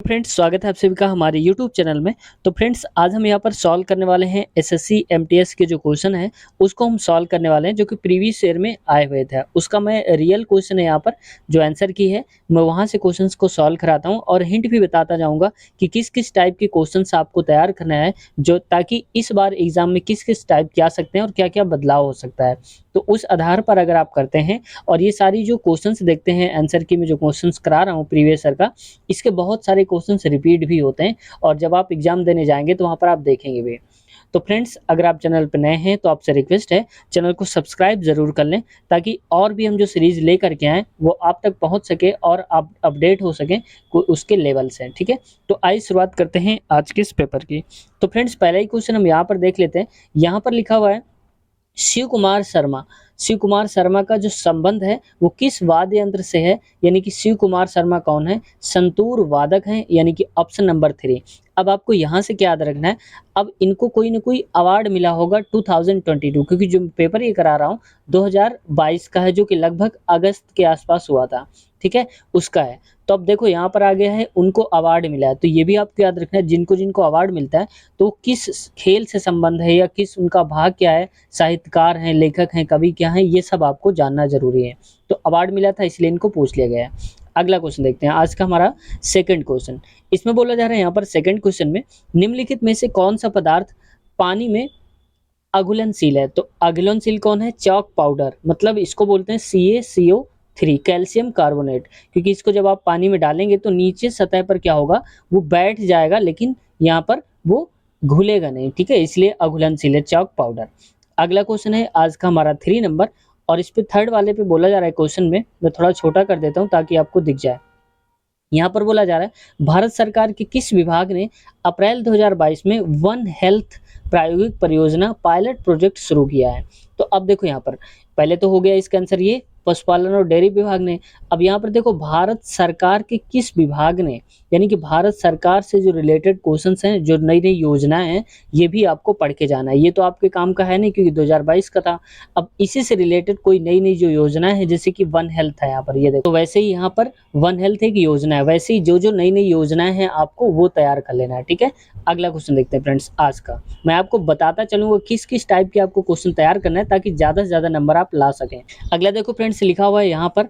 Friends, स्वागत है आप सभी का हमारे यूट्यूब चैनल में। तो फ्रेंड्स, आज हम यहाँ पर सॉल्व करने वाले हैं एसएससी एमटीएस के जो क्वेश्चन हैं, उसको हम सॉल्व करने वाले हैं जो कि प्रीवियस ईयर में आए हुए थे। उसका मैं रियल क्वेश्चन है यहाँ पर जो आंसर की है, मैं वहाँ से क्वेश्चंस को सॉल्व कराता हूँ और हिंट भी बताता जाऊँगा कि किस-किस टाइप के क्वेश्चंस आपको तैयार करना है, जो ताकि इस बार एग्ज़ाम में किस-किस टाइप के आ सकते हैं और क्या-क्या बदलाव हो सकता है। तो उस आधार पर अगर आप करते हैं और ये सारी जो क्वेश्चंस देखते हैं, आंसर की मैं जो क्वेश्चंस करा रहा हूँ प्रीवियस ईयर का, इसके बहुत सारे क्वेश्चंस रिपीट भी होते हैं और जब आप एग्ज़ाम देने जाएँगे तो वहाँ पर आप देखेंगे भी। तो फ्रेंड्स, अगर आप चैनल पे नए हैं तो आपसे रिक्वेस्ट है चैनल को सब्सक्राइब ज़रूर कर लें, ताकि और भी हम जो सीरीज़ लेकर के आएँ वो आप तक पहुँच सके और आप अपडेट हो सकें उसके लेवल से, ठीक है? तो आइए शुरुआत करते हैं आज के इस पेपर की। तो फ्रेंड्स, पहला ही क्वेश्चन हम यहाँ पर देख लेते हैं। यहाँ पर लिखा हुआ है शिव कुमार शर्मा। शिव कुमार शर्मा का जो संबंध है वो किस वाद्य यंत्र से है, यानी कि शिव कुमार शर्मा कौन है? संतूर वादक हैं, यानी कि ऑप्शन नंबर 3। अब आपको यहाँ से क्या याद रखना है, अब इनको कोई न कोई अवार्ड मिला होगा 2022, क्योंकि जो पेपर ये करा रहा हूँ 2022 का है, जो कि लगभग अगस्त के आसपास हुआ था, ठीक है? उसका है। तो अब देखो यहाँ पर आ गया है उनको अवार्ड मिला है, तो ये भी आपको याद रखना है जिनको-जिनको अवार्ड मिलता है तो किस खेल से संबंध है या किस उनका भाग क्या है, साहित्यकार हैं, लेखक हैं, कवि क्या हैं, ये सब आपको जानना ज़रूरी है। तो अवार्ड मिला था इसलिए इनको पूछ लिया गया है। अगला क्वेश्चन देखते हैं, आज का हमारा सेकंड क्वेश्चन। इसमें बोला जा रहा है यहाँ पर सेकंड क्वेश्चन में, निम्नलिखित में से कौन-सा पदार्थ पानी में अघुलनशील है? तो अघुलनशील कौन है? चॉक पाउडर, मतलब इसको बोलते हैं CaCO3, कैल्शियम कार्बोनेट, क्योंकि इसको जब आप पानी में डालेंगे तो नीचे सतह पर क्या होगा, वो बैठ जाएगा, लेकिन यहाँ पर वो घुलेगा नहीं, ठीक है? इसलिए अघुलनशील है चॉक पाउडर। अगला क्वेश्चन है आज का हमारा 3 नंबर, और इस पे थर्ड वाले पे बोला जा रहा है क्वेश्चन में, मैं थोड़ा छोटा कर देता हूँ ताकि आपको दिख जाए। यहाँ पर बोला जा रहा है भारत सरकार के किस विभाग ने अप्रैल 2022 में वन हेल्थ प्रायोगिक परियोजना पायलट प्रोजेक्ट शुरू किया है? तो अब देखो यहाँ पर पहले तो हो गया इसका आंसर ये पशुपालन और डेयरी विभाग ने। अब यहाँ पर देखो भारत सरकार के किस विभाग ने, यानी कि भारत सरकार से जो रिलेटेड क्वेश्चंस हैं, जो नई-नई योजनाएँ हैं, ये भी आपको पढ़ के जाना है। ये तो आपके काम का है नहीं क्योंकि 2022 का था। अब इसी से रिलेटेड कोई नई-नई जो योजनाएँ हैं, जैसे कि वन हेल्थ है यहाँ पर, ये देखो। तो वैसे ही यहाँ पर वन हेल्थ एक योजना है, वैसे ही जो-जो नई-नई योजनाएँ हैं आपको वो तैयार कर लेना है, ठीक है? अगला क्वेश्चन देखते हैं फ्रेंड्स आज का। मैं आपको बताता चलूँगा किस-किस टाइप के आपको क्वेश्चन तैयार करना है ताकि ज़्यादा से ज़्यादा नंबर आप ला सकें। अगला देखो फ्रेंड्स, लिखा हुआ है यहाँ पर,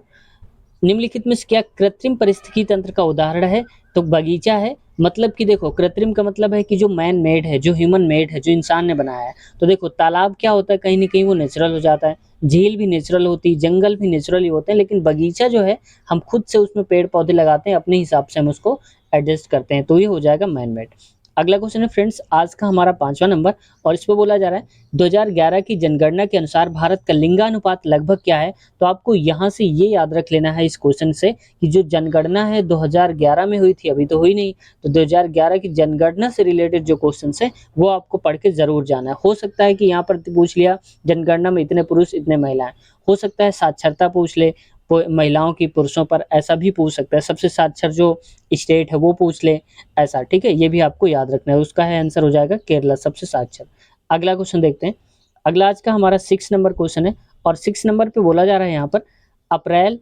निम्नलिखित में से क्या कृत्रिम पारिस्थितिकी तंत्र का उदाहरण है? तो बगीचा है, मतलब कि देखो कृत्रिम का मतलब है कि जो मैन मेड है, जो ह्यूमन मेड है, जो इंसान ने बनाया है। तो देखो तालाब क्या होता है, कहीं न कहीं वो नेचुरल हो जाता है, झील भी नेचुरल होती है, जंगल भी नेचुरल ही होते हैं, लेकिन बगीचा जो है हम खुद से उसमें पेड़-पौधे लगाते हैं, अपने हिसाब से हम उसको एडजस्ट करते हैं, तो ये हो जाएगा मैन मेड। अगला क्वेश्चन है फ्रेंड्स आज का हमारा 5वां नंबर, और इस पे बोला जा रहा है 2011 की जनगणना के अनुसार भारत का लिंगानुपात लगभग क्या है? तो आपको यहाँ से ये याद रख लेना है इस क्वेश्चन से कि जो जनगणना है 2011 में हुई थी, अभी तो हुई नहीं, तो 2011 की जनगणना से रिलेटेड जो क्वेश्चंस हैं वो आपको पढ़ के ज़रूर जाना है। हो सकता है कि यहाँ पर पूछ लिया जनगणना में इतने पुरुष इतने महिलाएँ, हो सकता है साक्षरता पूछ ले, महिलाओं की पुरुषों पर ऐसा भी पूछ सकता है, सबसे साक्षर जो स्टेट है वो पूछ ले, ऐसा, ठीक है? ये भी आपको याद रखना है, उसका है आंसर हो जाएगा केरला सबसे साक्षर। अगला क्वेश्चन देखते हैं। अगला आज का हमारा 6 नंबर क्वेश्चन है, और 6 नंबर पे बोला जा रहा है यहाँ पर अप्रैल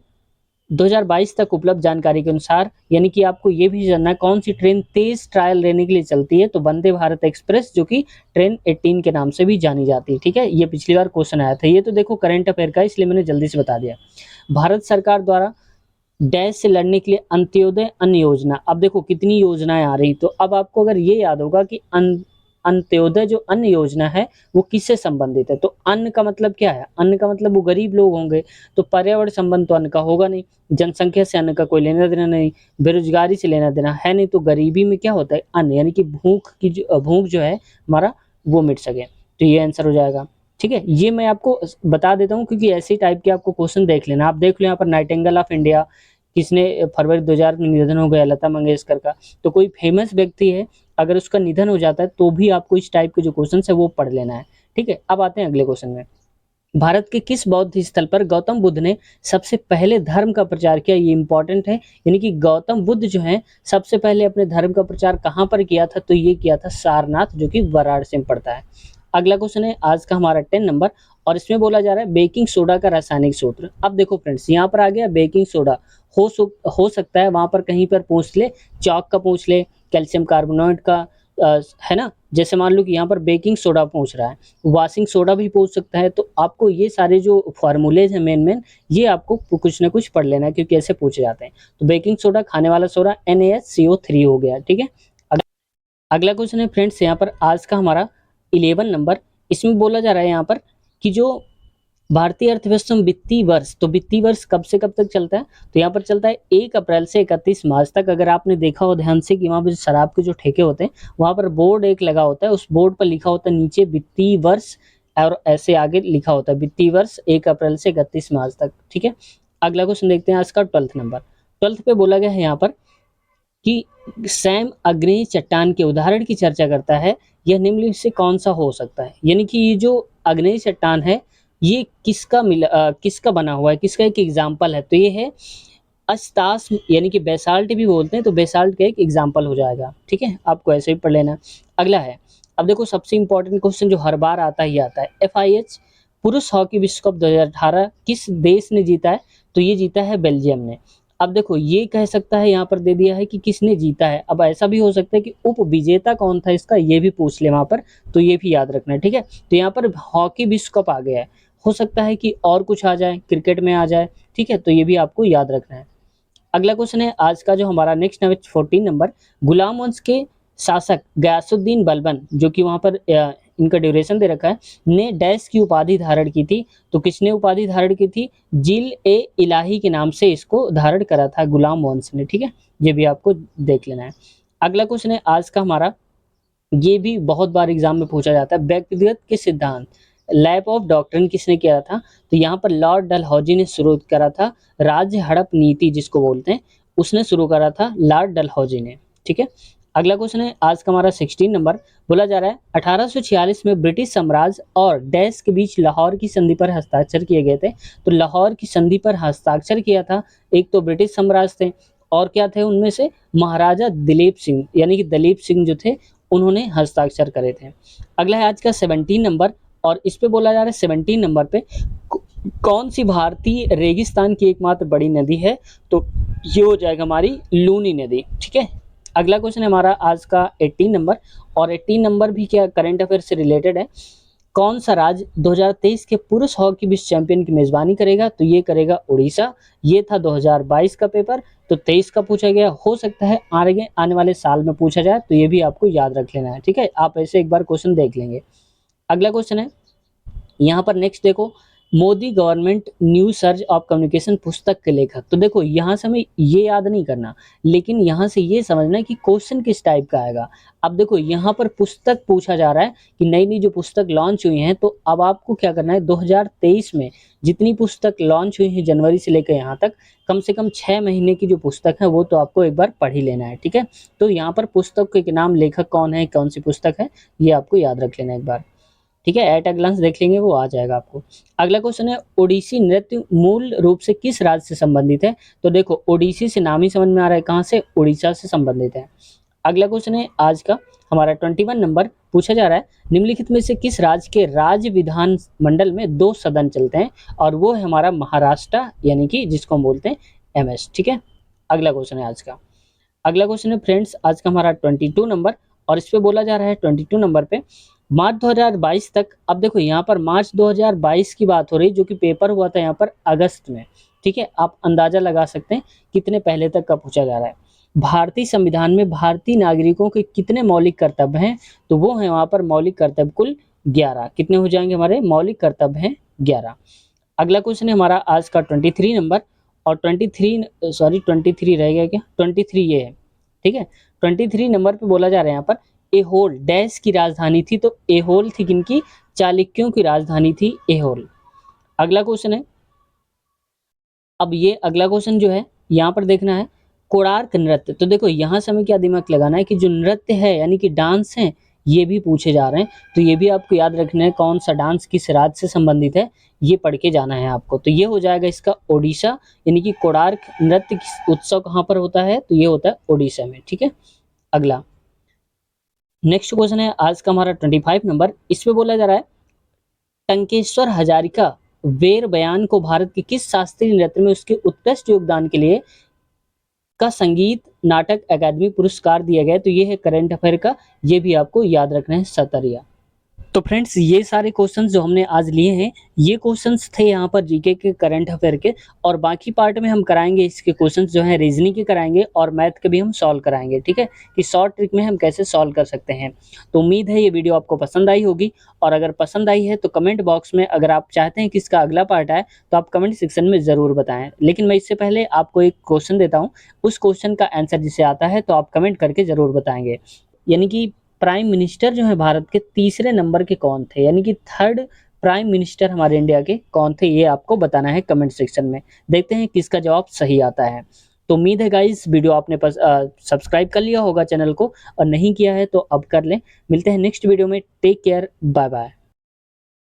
2022 तक उपलब्ध जानकारी के अनुसार, यानी कि आपको ये भी जानना है कौन सी ट्रेन तेज ट्रायल लेने के लिए चलती है? तो वंदे भारत एक्सप्रेस, जो कि ट्रेन 18 के नाम से भी जानी जाती है, ठीक है? ये पिछली बार क्वेश्चन आया था, ये तो देखो करंट अफेयर का है इसलिए मैंने जल्दी से बता दिया। भारत सरकार द्वारा डैश से लड़ने के लिए अंत्योदय अन्न योजना, अब देखो कितनी योजनाएँ आ रही, तो अब आपको अगर ये याद होगा कि अंत्योदय जो अन्न योजना है वो किससे संबंधित है? तो अन्न का मतलब क्या है? अन्न का मतलब वो गरीब लोग होंगे, तो पर्यावरण संबंध तो अन्न का होगा नहीं, जनसंख्या से अन्न का कोई लेना-देना नहीं, बेरोज़गारी से लेना-देना है नहीं, तो गरीबी में क्या होता है? अन्न, यानी कि भूख जो है हमारा वो मिट सके, तो ये आंसर हो जाएगा। ठीक है? ये मैं आपको बता देता हूँ क्योंकि ऐसे टाइप के आपको क्वेश्चन देख लेना। आप देख लो यहाँ पर नाइटिंगेल ऑफ इंडिया, किसने फरवरी 2000 में निधन हो गया, लता मंगेशकर का। तो कोई फेमस व्यक्ति है, अगर उसका निधन हो जाता है तो भी आपको इस टाइप के जो क्वेश्चंस है वो पढ़ लेना है। ठीक है? अब आते हैं अगले क्वेश्चन में। भारत के किस बौद्ध स्थल पर गौतम बुद्ध ने सबसे पहले धर्म का प्रचार किया? ये इंपॉर्टेंट है, यानी कि गौतम बुद्ध जो हैं सबसे पहले अपने धर्म का प्रचार कहाँ पर किया था? तो ये किया था सारनाथ, जो कि वाराणसी में पड़ता है। अगला क्वेश्चन है आज का हमारा 10 नंबर और इसमें बोला जा रहा है बेकिंग सोडा का रासायनिक सूत्र। अब देखो फ्रेंड्स यहाँ पर आ गया बेकिंग सोडा, हो सकता है वहाँ पर कहीं पर पूछ ले, चॉक का पूछ ले, कैल्शियम कार्बोनेट का, है ना, जैसे मान लो कि यहाँ पर बेकिंग सोडा पूछ रहा है, वॉशिंग सोडा भी पूछ सकता है। तो आपको ये सारे जो फार्मूलेज हैं मेन ये आपको कुछ ना कुछ पढ़ लेना है क्योंकि ऐसे पूछे जाते हैं। तो बेकिंग सोडा, खाने वाला सोडा NaHCO3 हो गया, ठीक है। अगला क्वेश्चन है फ्रेंड्स यहाँ पर आज का हमारा 11 नंबर, इसमें बोला जा रहा है यहाँ पर कि जो भारतीय अर्थव्यवस्था में वित्तीय वर्ष, तो वित्तीय वर्ष कब से कब तक चलता है, तो यहाँ पर चलता है 1 अप्रैल से 31 मार्च तक। अगर आपने देखा हो ध्यान से कि वहाँ पर शराब के जो ठेके होते हैं वहाँ पर बोर्ड एक लगा होता है, उस बोर्ड पर लिखा होता है नीचे वित्तीय वर्ष और ऐसे आगे लिखा होता है वित्तीय वर्ष 1 अप्रैल से 31 मार्च तक, ठीक है। अगला क्वेश्चन देखते हैं आज का 12th नंबर। 12th पे बोला गया है यहाँ पर कि सैम अग्नेय चट्टान के उदाहरण की चर्चा करता है, यह निम्नलिखित से कौन सा हो सकता है। यानी कि ये जो अग्नेय चट्टान है ये किसका बना हुआ है, किसका एक एग्जाम्पल है, तो ये है अस्तास, यानी कि बेसाल्ट भी बोलते हैं, तो बेसाल्ट का एक एग्जाम्पल हो जाएगा, ठीक है। आपको ऐसे ही पढ़ लेना। अगला है, अब देखो सबसे इंपॉर्टेंट क्वेश्चन जो हर बार आता ही आता है, FIH पुरुष हॉकी विश्व कप 2018 किस देश ने जीता है, तो ये जीता है बेल्जियम ने। अब देखो ये कह सकता है, यहाँ पर दे दिया है कि किसने जीता है, अब ऐसा भी हो सकता है कि उप विजेता कौन था इसका, ये भी पूछ ले वहाँ पर, तो ये भी याद रखना है, ठीक है। तो यहाँ पर हॉकी विश्व कप आ गया है, हो सकता है कि और कुछ आ जाए, क्रिकेट में आ जाए, ठीक है, तो ये भी आपको याद रखना है। अगला क्वेश्चन है आज का जो हमारा नेक्स्ट है 14 नंबर, गुलाम वंश के शासक गयासुद्दीन बलबन, जो कि वहाँ पर इनका ड्यूरेशन दे रखा है, ने डैश की उपाधि धारण की थी, तो किसने उपाधि धारण की थी, जिल ए इलाही के नाम से इसको धारण करा था गुलाम वंश ने, ठीक है, ये भी आपको देख लेना है। अगला क्वेश्चन है आज का हमारा, ये भी बहुत बार एग्जाम में पूछा जाता है, व्यक्तिगत के सिद्धांत लैब ऑफ डॉक्ट्रिन किसने किया था, तो यहाँ पर लॉर्ड डलहौजी ने शुरू करा था, राज्य हड़प नीति जिसको बोलते हैं उसने शुरू करा था लॉर्ड डलहौजी ने, ठीक है। अगला क्वेश्चन है आज का हमारा 16 नंबर, बोला जा रहा है 1846 में ब्रिटिश साम्राज्य और डैश के बीच लाहौर की संधि पर हस्ताक्षर किए गए थे, तो लाहौर की संधि पर हस्ताक्षर किया था, एक तो ब्रिटिश साम्राज्य थे और क्या थे उनमें से महाराजा दिलीप सिंह, यानी कि दलीप सिंह जो थे उन्होंने हस्ताक्षर करे थे। अगला है आज का 17 नंबर और इस पे बोला जा रहा है 17 नंबर पे कौन सी भारतीय रेगिस्तान की एकमात्र बड़ी नदी है, तो ये हो जाएगा हमारी लूनी नदी, ठीक है। अगला क्वेश्चन है हमारा आज का 18 नंबर और 18 नंबर भी क्या करंट अफेयर से रिलेटेड है, कौन सा राज्य 2023 के पुरुष हॉकी विश्व चैंपियन की मेजबानी करेगा, तो ये करेगा उड़ीसा। ये था 2022 का पेपर, तो 23 का पूछा गया, हो सकता है आगे आने वाले साल में पूछा जाए, तो ये भी आपको याद रख लेना है, ठीक है। आप ऐसे एक बार क्वेश्चन देख लेंगे। अगला क्वेश्चन है यहाँ पर नेक्स्ट देखो, Modi government new surge of communication पुस्तक के लेखक, तो देखो यहाँ से हमें ये याद नहीं करना, लेकिन यहाँ से ये समझना है कि क्वेश्चन किस टाइप का आएगा। अब देखो यहाँ पर पुस्तक पूछा जा रहा है कि नई नई जो पुस्तक लॉन्च हुई हैं, तो अब आपको क्या करना है 2023 में जितनी पुस्तक लॉन्च हुई है जनवरी से लेकर यहाँ तक, कम से कम 6 महीने की जो पुस्तक है वो तो आपको एक बार पढ़ ही लेना है, ठीक है। तो यहाँ पर पुस्तक के नाम, लेखक कौन है, कौन सी पुस्तक है, ये आपको याद रख लेना एक बार, ठीक है। एट अ ग्लांस देख लेंगे वो आ जाएगा आपको। अगला क्वेश्चन है ओडिसी नृत्य मूल रूप से किस राज्य से संबंधित है, तो देखो ओडिसी से नाम ही समझ में आ रहा है कहाँ से, उड़ीसा से संबंधित है। अगला क्वेश्चन है आज का हमारा 21 नंबर, पूछा जा रहा है निम्नलिखित में से किस राज्य के राज्य विधान मंडल में 2 सदन चलते हैं, और वो है हमारा महाराष्ट्र, यानी कि जिसको हम बोलते हैं MS, ठीक है। अगला क्वेश्चन है आज का, अगला क्वेश्चन है फ्रेंड्स आज का हमारा 22 नंबर और इस पे बोला जा रहा है 22 नंबर पे मार्च 2022 तक। अब देखो यहाँ पर मार्च 2022 की बात हो रही, जो कि पेपर हुआ था यहाँ पर अगस्त में, ठीक है। आप अंदाजा लगा सकते हैं कितने पहले तक का पूछा जा रहा है। भारतीय संविधान में भारतीय नागरिकों के कितने मौलिक कर्तव्य हैं, तो वो है वहाँ पर मौलिक कर्तव्य कुल 11, कितने हो जाएंगे हमारे मौलिक कर्तव्य हैं 11। अगला क्वेश्चन है हमारा आज का 23 नंबर और 23 रह गया क्या, 23 ये है, ठीक है। 23 नंबर पे बोला जा रहा है यहाँ पर एहोल डैश की राजधानी थी, तो एहोल थी किनकी, चालुक्यों की राजधानी थी एहोल। अगला क्वेश्चन है, अब ये अगला क्वेश्चन जो है यहाँ पर देखना है कोणार्क नृत्य, तो देखो यहाँ से हमें क्या दिमाग लगाना है कि जो नृत्य है यानी कि डांस है ये भी पूछे जा रहे हैं, तो ये भी आपको याद रखना है कौन सा डांस किस राज्य से संबंधित है, ये पढ़ के जाना है आपको। तो ये हो जाएगा इसका ओडिशा, यानी कि कोणार्क नृत्य उत्सव कहाँ पर होता है, तो ये होता है ओडिशा में, ठीक है। अगला नेक्स्ट क्वेश्चन है आज का हमारा 25 नंबर। इसमें बोला जा रहा है टंकेश्वर हजारिका वीर बयान को भारत के किस शास्त्रीय नृत्य में उसके उत्कृष्ट योगदान के लिए का संगीत नाटक अकादमी पुरस्कार दिया गया। तो ये है करंट अफेयर का, ये भी आपको याद रखना है सतरिया। तो फ्रेंड्स ये सारे क्वेश्चंस जो हमने आज लिए हैं ये क्वेश्चंस थे यहाँ पर जीके के करंट अफेयर के, और बाकी पार्ट में हम कराएंगे इसके क्वेश्चंस जो हैं रीजनिंग के कराएंगे और मैथ के भी हम सॉल्व कराएंगे, ठीक है, कि शॉर्ट ट्रिक में हम कैसे सॉल्व कर सकते हैं। तो उम्मीद है ये वीडियो आपको पसंद आई होगी, और अगर पसंद आई है तो कमेंट बॉक्स में अगर आप चाहते हैं कि इसका अगला पार्ट आए तो आप कमेंट सेक्शन में ज़रूर बताएं। लेकिन मैं इससे पहले आपको एक क्वेश्चन देता हूँ, उस क्वेश्चन का आंसर जिसे आता है तो आप कमेंट करके ज़रूर बताएंगे। यानी कि प्राइम मिनिस्टर जो है भारत के तीसरे नंबर के कौन थे, यानी कि थर्ड प्राइम मिनिस्टर हमारे इंडिया के कौन थे, ये आपको बताना है कमेंट सेक्शन में। देखते हैं किसका जवाब सही आता है। तो उम्मीद है गाइस वीडियो आपने सब्सक्राइब कर लिया होगा चैनल को, और नहीं किया है तो अब कर लें। मिलते हैं नेक्स्ट वीडियो में। Take care, bye bye.